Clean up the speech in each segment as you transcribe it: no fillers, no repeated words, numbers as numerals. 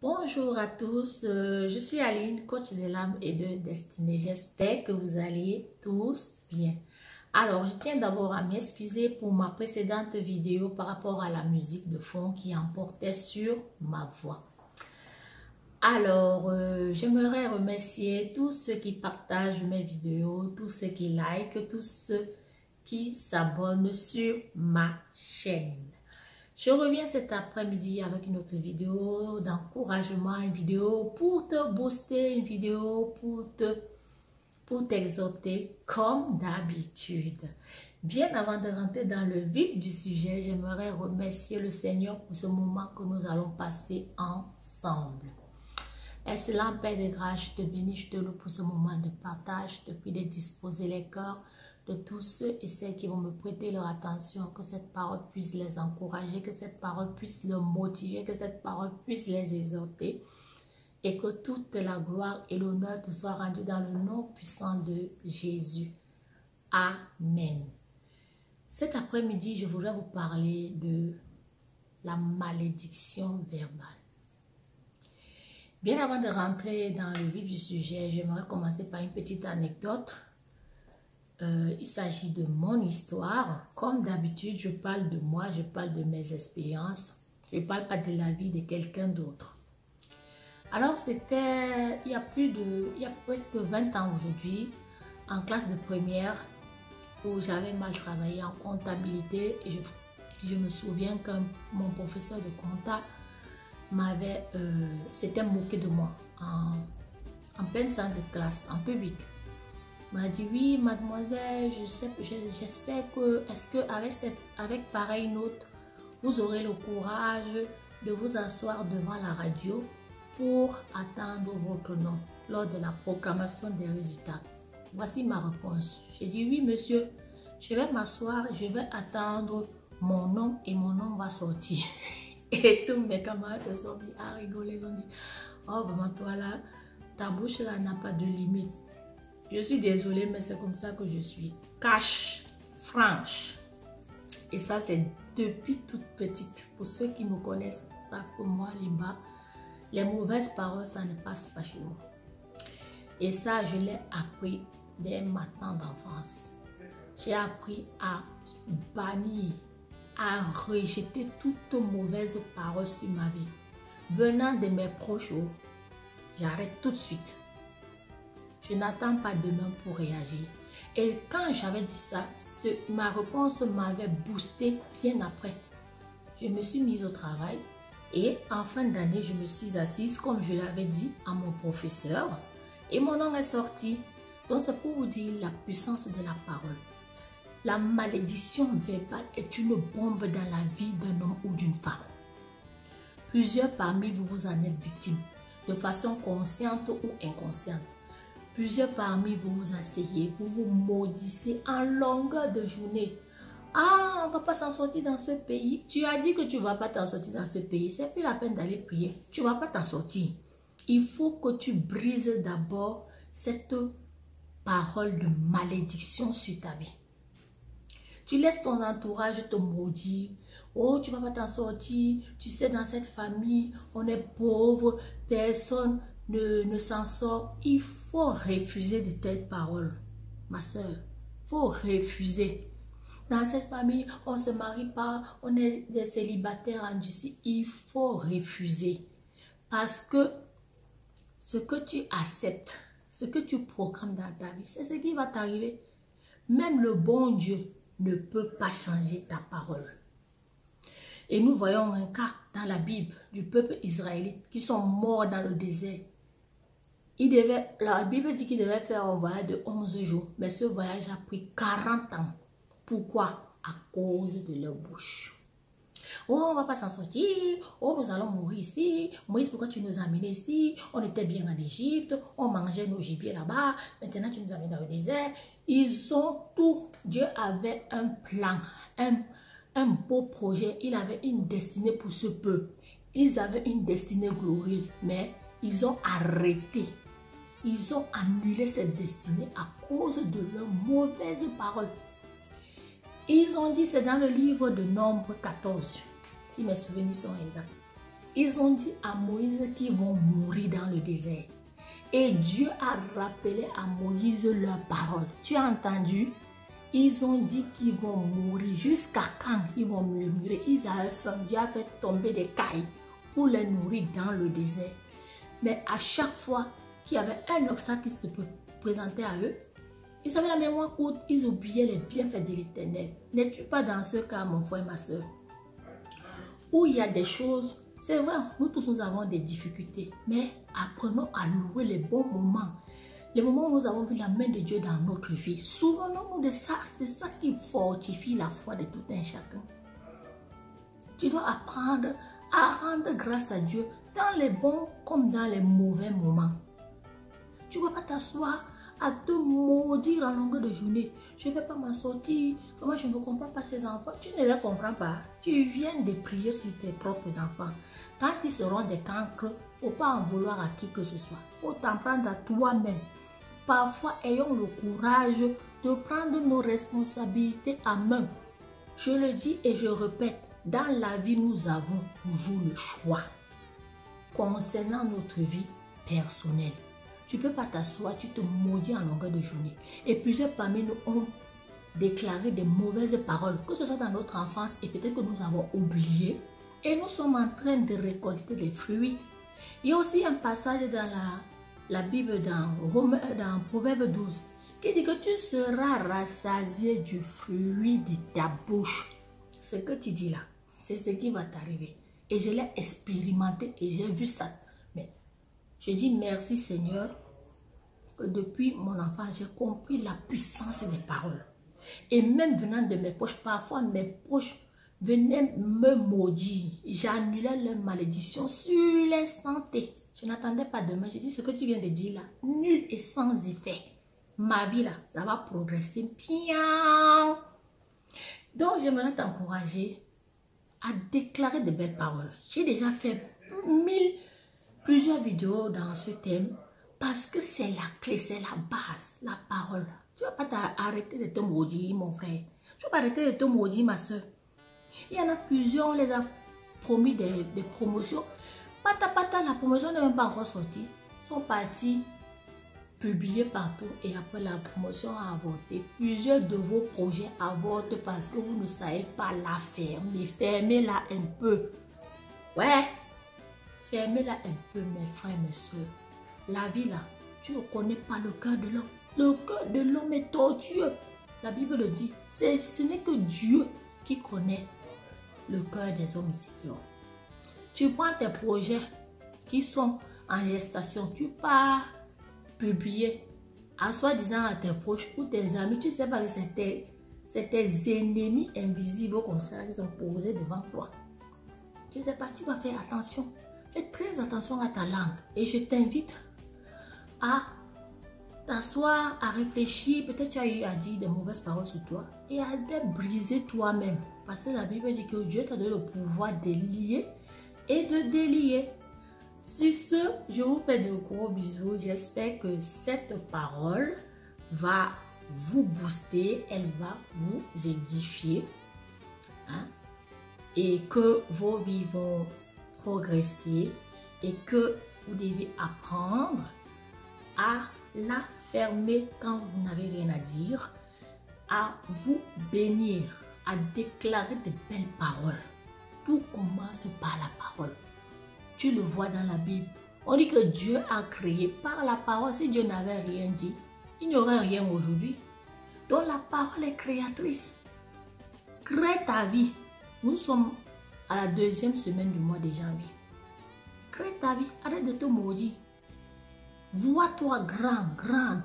Bonjour à tous, je suis Aline, coach de l'âme et de destinée. J'espère que vous allez tous bien. Alors, je tiens d'abord à m'excuser pour ma précédente vidéo par rapport à la musique de fond qui emportait sur ma voix. Alors, j'aimerais remercier tous ceux qui partagent mes vidéos, tous ceux qui likent, tous ceux qui s'abonnent sur ma chaîne. Je reviens cet après-midi avec une autre vidéo d'encouragement, une vidéo pour te booster, une vidéo pour t'exhorter comme d'habitude. Bien avant de rentrer dans le vif du sujet, j'aimerais remercier le Seigneur pour ce moment que nous allons passer ensemble. Excellent Père de grâce, je te bénis, je te loue pour ce moment de partage. Je te prie de disposer les cœurs de tous ceux et celles qui vont me prêter leur attention, que cette parole puisse les encourager, que cette parole puisse les motiver, que cette parole puisse les exhorter et que toute la gloire et l'honneur te soient rendus dans le nom puissant de Jésus. Amen. Cet après-midi, je voudrais vous parler de la malédiction verbale. Bien avant de rentrer dans le vif du sujet, j'aimerais commencer par une petite anecdote. Il s'agit de mon histoire. Comme d'habitude, je parle de moi, je parle de mes expériences. Je ne parle pas de la vie de quelqu'un d'autre. Alors, c'était il y a presque 20 ans aujourd'hui, en classe de première, où j'avais mal travaillé en comptabilité. Et je me souviens que mon professeur de compta s'était moqué de moi en pleine salle de classe, en public. Il m'a dit: oui mademoiselle, j'espère que, avec pareille note, vous aurez le courage de vous asseoir devant la radio pour attendre votre nom lors de la proclamation des résultats. Voici ma réponse. J'ai dit: oui monsieur, je vais m'asseoir, je vais attendre mon nom et mon nom va sortir. Et tous mes camarades se sont mis à rigoler. Ils ont dit: oh vraiment toi là, ta bouche là n'a pas de limite. Je suis désolée, mais c'est comme ça que je suis. Cash, franche. Et ça, c'est depuis toute petite. Pour ceux qui me connaissent, savent que moi, les mauvaises paroles, ça ne passe pas chez moi. Et ça, je l'ai appris dès ma tendre enfance. J'ai appris à bannir, à rejeter toute mauvaise parole sur ma vie. Venant de mes proches, j'arrête tout de suite. Je n'attends pas demain pour réagir. Et quand j'avais dit ça, ma réponse m'avait boosté bien après. Je me suis mise au travail et en fin d'année, je me suis assise comme je l'avais dit à mon professeur et mon nom est sorti. Donc c'est pour vous dire la puissance de la parole. La malédiction verbale est une bombe dans la vie d'un homme ou d'une femme. Plusieurs parmi vous, vous en êtes victimes, de façon consciente ou inconsciente. Plusieurs parmi vous vous asseyez, vous vous maudissez en longueur de journée. Ah, on ne va pas s'en sortir dans ce pays. Tu as dit que tu ne vas pas t'en sortir dans ce pays. C'est plus la peine d'aller prier. Tu ne vas pas t'en sortir. Il faut que tu brises d'abord cette parole de malédiction sur ta vie. Tu laisses ton entourage te maudire. Oh, tu ne vas pas t'en sortir. Tu sais, dans cette famille, on est pauvre. Personne ne s'en sort. Il faut refuser de telles paroles, ma soeur. Il faut refuser. Dans cette famille, on ne se marie pas, on est des célibataires endurcis. Il faut refuser. Parce que ce que tu acceptes, ce que tu programmes dans ta vie, c'est ce qui va t'arriver. Même le bon Dieu ne peut pas changer ta parole. Et nous voyons un cas dans la Bible du peuple israélite qui sont morts dans le désert. La Bible dit qu'il devait faire un voyage de 11 jours, mais ce voyage a pris 40 ans. Pourquoi? À cause de leur bouche. Oh, on ne va pas s'en sortir. Oh, nous allons mourir ici. Moïse, pourquoi tu nous as amenés ici? On était bien en Égypte. On mangeait nos gibiers là-bas. Maintenant, tu nous amènes dans le désert. Ils ont tout. Dieu avait un plan, un beau projet. Il avait une destinée pour ce peuple. Ils avaient une destinée glorieuse, mais ils ont arrêté. Ils ont annulé cette destinée à cause de leurs mauvaises paroles. Ils ont dit, c'est dans le livre de Nombre 14, si mes souvenirs sont exacts. Ils ont dit à Moïse qu'ils vont mourir dans le désert. Et Dieu a rappelé à Moïse leurs paroles. Tu as entendu? Ils ont dit qu'ils vont mourir. Jusqu'à quand ils vont murmurer? Ils avaient faim. Dieu a fait tomber des cailles pour les nourrir dans le désert. Mais à chaque fois qu'il y avait un obstacle qui se présentait à eux, ils avaient la mémoire courte. Ils oubliaient les bienfaits de l'Éternel. N'es-tu pas dans ce cas, mon frère et ma soeur? Où il y a des choses... C'est vrai, nous tous nous avons des difficultés, mais apprenons à louer les bons moments. Les moments où nous avons vu la main de Dieu dans notre vie. Souvenons-nous de ça, c'est ça qui fortifie la foi de tout un chacun. Tu dois apprendre à rendre grâce à Dieu dans les bons comme dans les mauvais moments. Tu ne vas pas t'asseoir à te maudire en longueur de journée. Je ne vais pas m'en sortir. Moi, je ne comprends pas ces enfants. Tu ne les comprends pas. Tu viens de prier sur tes propres enfants. Quand ils seront des cancres, il ne faut pas en vouloir à qui que ce soit. Il faut t'en prendre à toi-même. Parfois, ayons le courage de prendre nos responsabilités en main. Je le dis et je répète, dans la vie, nous avons toujours le choix. Concernant notre vie personnelle, tu ne peux pas t'asseoir, tu te maudis en longueur de journée. Et plusieurs parmi nous ont déclaré des mauvaises paroles, que ce soit dans notre enfance et peut-être que nous avons oublié. Et nous sommes en train de récolter des fruits. Il y a aussi un passage dans la Bible, dans Proverbe 12, qui dit que tu seras rassasié du fruit de ta bouche. Ce que tu dis là, c'est ce qui va t'arriver. Et je l'ai expérimenté et j'ai vu ça. Mais je dis merci Seigneur, que depuis mon enfance, j'ai compris la puissance des paroles. Et même venant de mes proches, parfois mes proches venaient me maudire. J'annulais leur malédiction sur l'instant T. Je n'attendais pas demain. J'ai dit ce que tu viens de dire là, nul et sans effet. Ma vie là, ça va progresser bien. Donc j'aimerais t'encourager à déclarer de belles paroles. J'ai déjà fait plusieurs vidéos dans ce thème parce que c'est la clé, c'est la base, la parole. Tu ne vas pas arrêter de te maudire, mon frère. Tu ne vas pas arrêter de te maudire, ma soeur. Il y en a plusieurs, on les a promis des promotions. Pata, la promotion n'est même pas encore sortie. Ils sont partis publier partout et après la promotion a avorté. Plusieurs de vos projets avortent parce que vous ne savez pas la fermer. Fermez-la un peu. Ouais. Fermez-la un peu, mes frères, mes soeurs. La vie là, tu ne connais pas le cœur de l'homme. Le cœur de l'homme est tortueux. La Bible le dit. Ce n'est que Dieu qui connaît le cœur des hommes ici. Tu prends tes projets qui sont en gestation. Tu pars publier à soi-disant à tes proches ou tes amis. Tu ne sais pas que c'est tes ennemis invisibles comme ça qui sont posés devant toi. Tu ne sais pas, tu vas faire attention. Fais très attention à ta langue. Et je t'invite à t'asseoir, à réfléchir. Peut-être tu as eu à dire des mauvaises paroles sur toi et à te briser toi-même. Parce que la Bible dit que Dieu t'a donné le pouvoir de lier et de délier. Sur ce, je vous fais de gros bisous. J'espère que cette parole va vous booster, elle va vous édifier. Hein? Et que vos vies vont progresser et que vous devez apprendre à la fermer quand vous n'avez rien à dire, à vous bénir, à déclarer de belles paroles. Tout commence par la parole. Tu le vois dans la Bible. On dit que Dieu a créé par la parole. Si Dieu n'avait rien dit, il n'y aurait rien aujourd'hui. Donc la parole est créatrice. Crée ta vie. Nous sommes à la 2e semaine du mois de janvier. Crée ta vie. Arrête de te maudire. Vois-toi grand.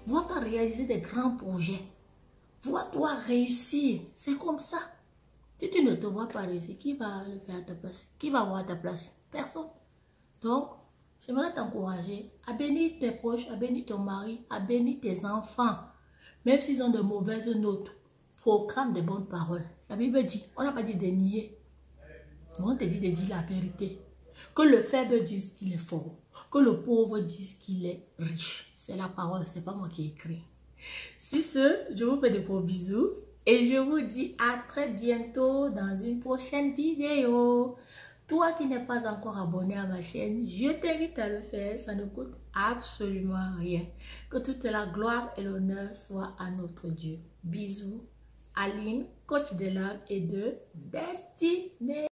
Vois-toi réaliser des grands projets. Vois-toi réussir. C'est comme ça. Si tu ne te vois pas réussir, qui va le faire à ta place? Qui va avoir ta place? Personne. Donc, j'aimerais t'encourager à bénir tes proches, à bénir ton mari, à bénir tes enfants. Même s'ils ont de mauvaises notes, proclame de bonnes paroles. La Bible dit, on n'a pas dit de nier. On te dit de dire la vérité. Que le faible dise qu'il est fort. Que le pauvre dise qu'il est riche. C'est la parole, c'est pas moi qui ai écrit. Sur ce, je vous fais de gros bisous. Et je vous dis à très bientôt dans une prochaine vidéo. Toi qui n'es pas encore abonné à ma chaîne, je t'invite à le faire, ça ne coûte absolument rien. Que toute la gloire et l'honneur soient à notre Dieu. Bisous, Aline, coach de l'âme et de destinée.